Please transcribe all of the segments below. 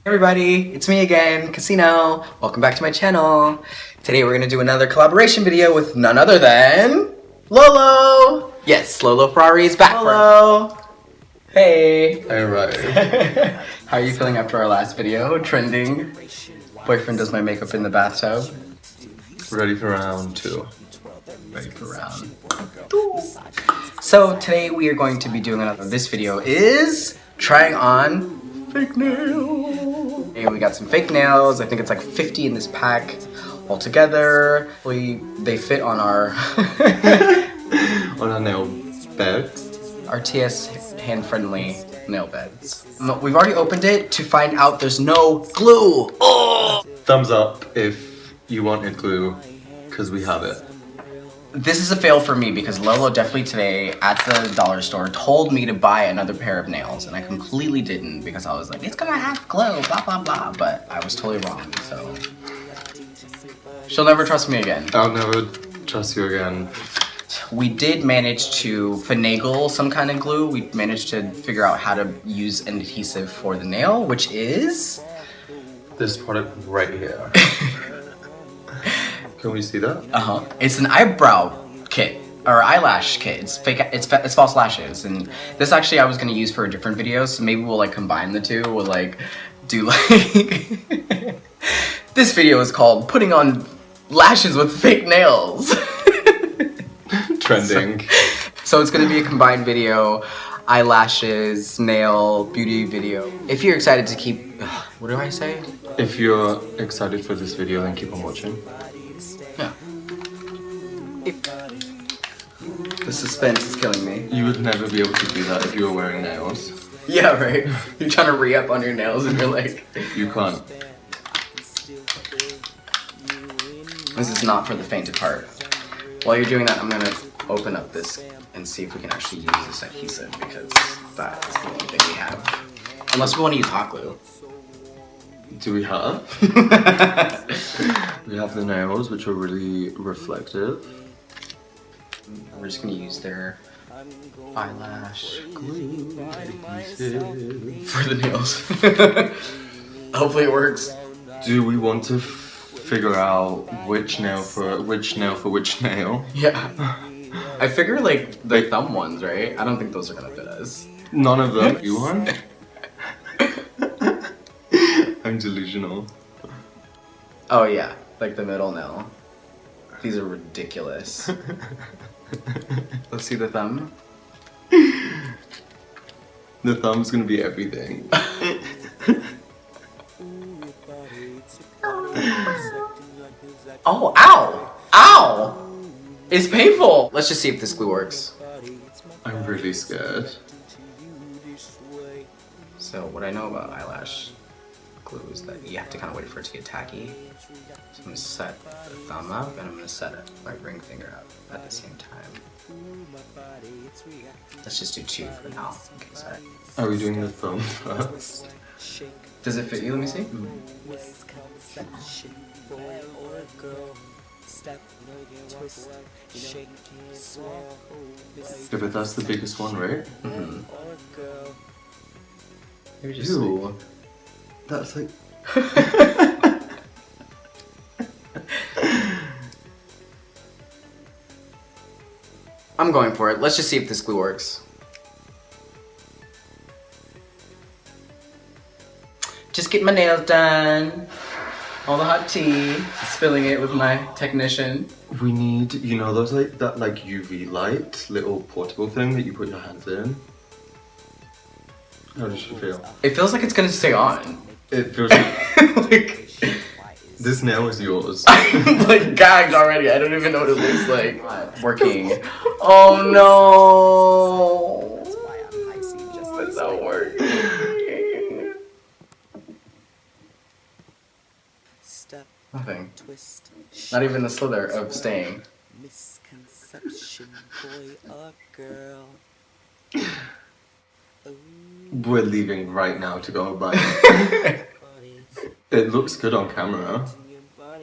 Everybody, it's me again, Casino. Welcome back to my channel. Today we're gonna do another collaboration video with none other than LoLo. Yes, LoLo Ferrari is back. LoLo. Hey. Hey, right. How are you feeling after our last video? Trending. Boyfriend does my makeup in the bathtub. Ready for round 2. Ready for round 2. So today we are going to be doing this video is trying on fake nails. Okay, we got some fake nails. I think it's like 50 in this pack altogether. They fit on our on our nail beds. Our TS hand-friendly nail beds. We've already opened it to find out there's no glue. Oh! Thumbs up if you wanted glue, because we have it. This is a fail for me because Lolo definitely today at the dollar store told me to buy another pair of nails and I completely didn't because I was like, it's gonna have glue, blah blah blah, but I was totally wrong, so. She'll never trust me again. I'll never trust you again. We did manage to finagle some kind of glue. We managed to figure out how to use an adhesive for the nail, which is this product right here. Can we see that? Uh-huh. It's an eyebrow kit or eyelash kit. It's fake. It's false lashes, and this actually I was gonna use for a different video. So maybe we'll like combine the two. We'll like do like this video is called "Putting on Lashes with Fake Nails." Trending. So it's gonna be a combined video, eyelashes, nail, beauty video. If you're excited to keep, what do I say? If you're excited for this video, then keep on watching. Yeah. The suspense is killing me. You would never be able to do that if you were wearing nails. Yeah, right? You're trying to re-up on your nails and you're like... You can't. This is not for the faint of heart. While you're doing that, I'm gonna open up this and see if we can actually use this adhesive because that is the only thing we have. Unless we want to use hot glue. Do we have? We have the nails, which are really reflective. We're just gonna use their eyelash glue for the nails. Hopefully it works. Do we want to figure out which nail for which nail? Yeah. I figure like the thumb ones, right? I don't think those are gonna fit us. None of them. You want? I'm delusional. Oh yeah, like the middle nail. These are ridiculous. Let's see the thumb. The thumb's gonna be everything. Oh, ow! Ow! It's painful! Let's just see if this glue works. I'm really scared. So what I know about eyelash glue is that you have to kind of wait for it to get tacky. So I'm gonna set the thumb up and I'm gonna set my ring finger up at the same time. Let's just do 2 for now. Okay, sorry. Are we doing the thumb first? Does it fit you? Let me see. Yeah, but that's the biggest one, right? Mm-hmm. Ew. That's like... I'm going for it. Let's just see if this glue works. Just getting my nails done. All the hot tea. Spilling it with my technician. We need, you know, those like, that like UV light, little portable thing that you put your hands in. How does she feel? It feels like it's gonna stay on. It feels like... Like... This nail is yours. I'm like gagged already. I don't even know what it looks like. Working. Oh no! That's not working. Nothing. Not even a slither of staying. Misconception, boy or girl. We're leaving right now to go buy it. It looks good on camera,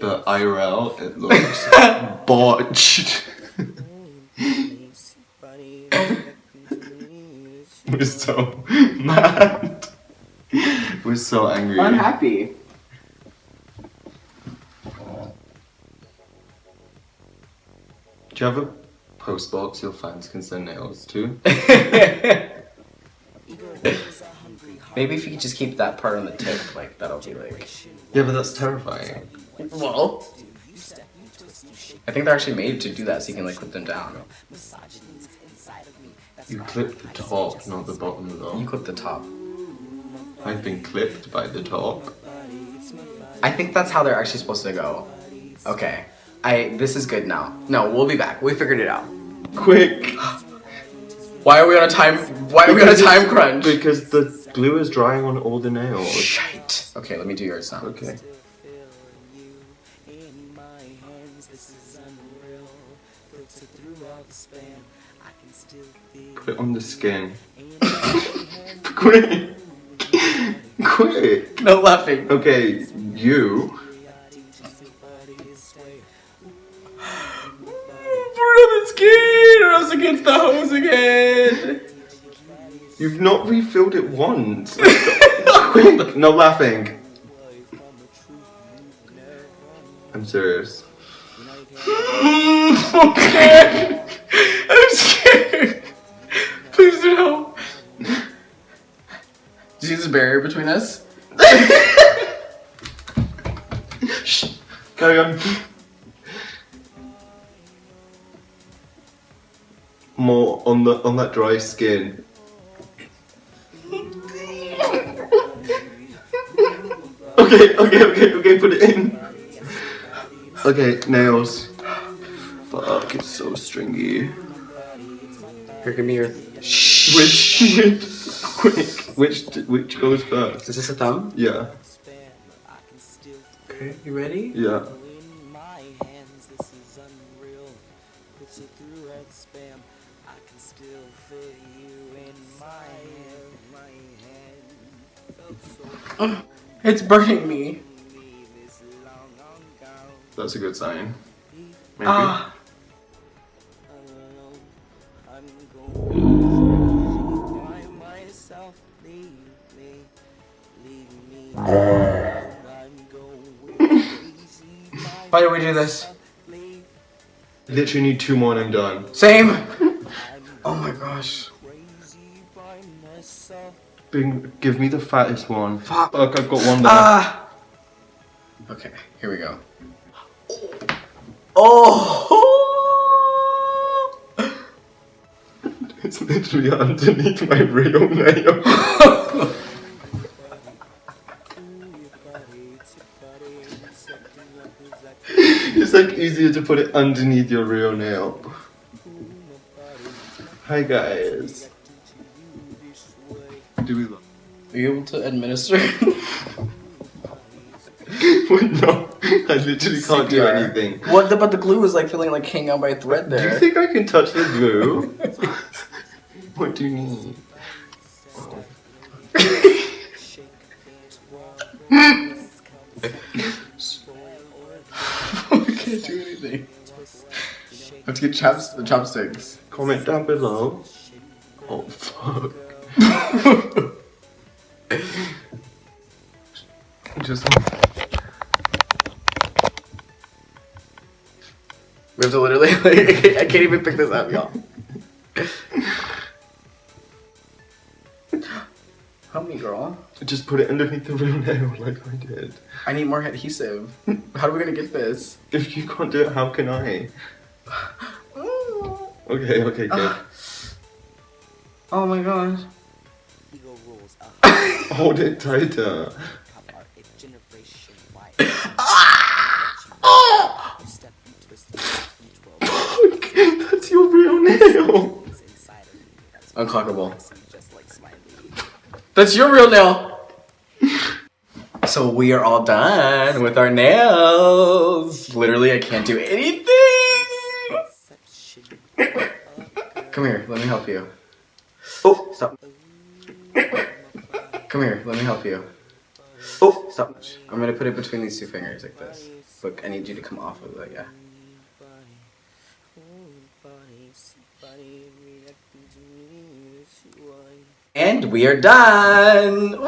but IRL, it looks botched. We're so mad. We're so angry. Unhappy. Do you have a post box your fans can send nails to? Maybe if you could just keep that part on the tip, like, that'll be like... Yeah, but that's terrifying. Well... I think they're actually made to do that so you can, like, clip them down. You clip the top, not the bottom though. You clip the top. I've been clipped by the top. I think that's how they're actually supposed to go. Okay. This is good now. No, we'll be back. We figured it out. Quick! Why are we on a time crunch? Because the glue is drying on all the nails. Shite. Okay, let me do yours now. Okay. Put it on the skin. Quick! Quick! No laughing. Okay, you. Put it on the skin or else against the hose again. You've not refilled it once. Quick! No laughing. I'm serious. Okay. I'm scared. Please don't help. Do you see this barrier between us? Shh. Carry on. More on that dry skin. Okay, put it in. Okay, nails. Fuck, it's so stringy. Here, give me your... Which goes first? Is this a thumb? Yeah. Okay, you ready? Yeah. It's burning me. That's a good sign. Maybe. Ah. Why do we do this? Literally need 2 more and I'm done. Same. Oh my gosh. Give me the fattest one. Fuck. Look, I've got one there. Ah. Okay, here we go. Oh. It's literally underneath my real nail. It's like easier to put it underneath your real nail. Hi guys. Do we love? Are you able to administer? Wait, no. I literally can't do anything. What about the glue is like feeling like hanging out by a thread there? Do you think I can touch the glue? What do you need? I can't do anything. I have to get chopsticks. Comment down below. Oh fuck. Just we have to literally, like, I can't even pick this up, y'all. Help me, girl. just put it underneath the real nail like I did. I need more adhesive. How are we gonna get this? If you can't do it, how can I? Okay, good. Oh my gosh. Hold it tighter. That's your real nail. Unclockable. That's your real nail. So we are all done with our nails. Literally, I can't do anything. Come here, let me help you. Oh, stop. Come here, let me help you. Oh, stop. I'm gonna put it between these 2 fingers like this. Look, I need you to come off of it, yeah. And we are done!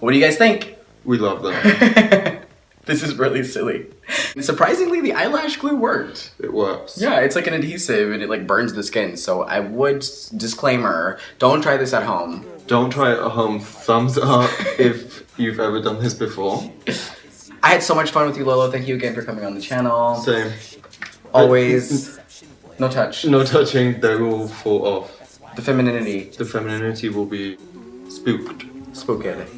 What do you guys think? We love them. This is really silly. Surprisingly, the eyelash glue worked. It works. Yeah, it's like an adhesive and it like burns the skin. So I would, disclaimer, don't try this at home. Don't try it at home. Thumbs up if you've ever done this before. I had so much fun with you, Lolo. Thank you again for coming on the channel. Same. Always, no touch. No touching, they will fall off. The femininity. The femininity will be spooked. Spooked.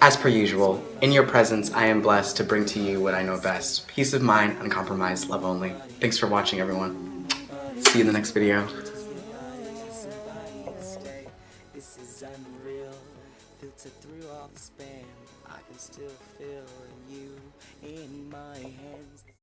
As per usual, in your presence, I am blessed to bring to you what I know best. Peace of mind, uncompromised, love only. Thanks for watching, everyone. See you in the next video. This is unreal. Filter through all the spam. I can still feel you in my hands.